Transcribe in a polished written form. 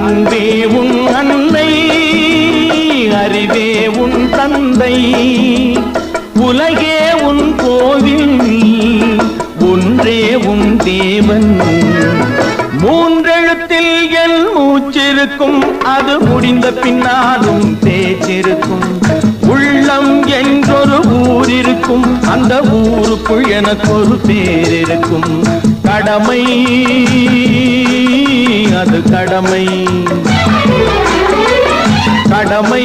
அன்பே உன் அன்னை, அறிவே உன் தந்தை, உலகே உன் கோவில், ஒன்றே உன் தேவன். மூன்றெழுத்தில் என் மூச்சிருக்கும், அது முடிந்த பின்னாலும் பேச்சிருக்கும். உள்ளம் என்றொரு ஊர் இருக்கும், அந்த ஊருக்குள் எனக்கொரு பேர் இருக்கும். கடமை அது கடமை, கடமை